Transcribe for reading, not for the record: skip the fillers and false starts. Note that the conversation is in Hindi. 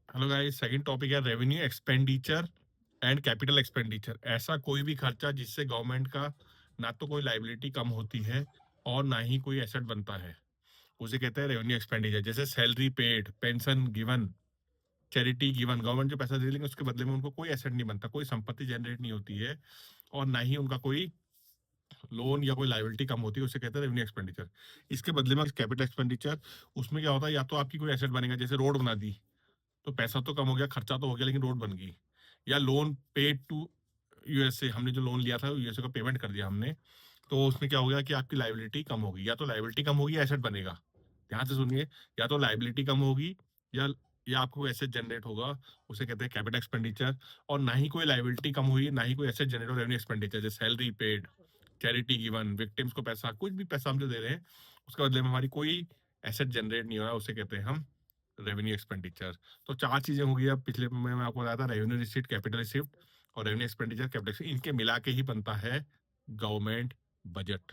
हेलो गाइस, सेकंड टॉपिक है revenue expenditure and capital expenditure. ऐसा कोई भी खर्चा जिससे गवर्नमेंट का ना तो कोई लाइबिलिटी कम होती है और ना ही कोई एसेट बनता है, उसे कहते हैं रेवेन्यू एक्सपेंडिचर। जैसे salary paid, pension given, charity given. Government जो पैसा दे देंगे उसके बदले में उनको कोई एसेट नहीं बनता, कोई संपत्ति जनरेट नहीं होती है और ना ही उनका कोई लोन या कोई लाइबिलिटी कम होती है, उसे कहते हैं रेवेन्यू एक्सपेंडिचर। इसके बदले में कैपिटल एक्सपेंडिचर, उसमें क्या होता है, या तो आपकी कोई एसेट बनेगा, जैसे रोड बना दी तो पैसा तो कम हो गया, खर्चा तो हो गया, लेकिन रोड बन गई। या लोन पेड टू यूएसए, हमने जो लोन लिया था यूएसए को पेमेंट कर दिया हमने, तो उसमें क्या हो गया कि आपकी लाइबिलिटी कम होगी। या तो लाइबिलिटी कम होगी या एसेट बनेगा। ध्यान से सुनिए, या तो लाइबिलिटी कम होगी या आपको एसेट जनरेट होगा, उसे कहते हैं कैपिटल एक्सपेंडिचर। और ना ही कोई लाइबिलिटी कम हुई, ना ही कोई एसेट जनरेट हो, रेवेन्यू एक्सपेंडिचर। जैसे salary paid, charity given, victims को पैसा, कुछ भी पैसा हम जो दे रहे हैं उसके बदले में हमारी कोई एसेट जनरेट नहीं हो रहा, उसे कहते हैं हम रेवेन्यू एक्सपेंडिचर। तो चार चीजें हो गई। अब पिछले में मैं आपको बताया था रेवेन्यू रिसीट, कैपिटल रिसिप्ट और रेवेन्यू एक्सपेंडिचर, कैपिटल, इनके मिला के ही बनता है गवर्नमेंट बजट।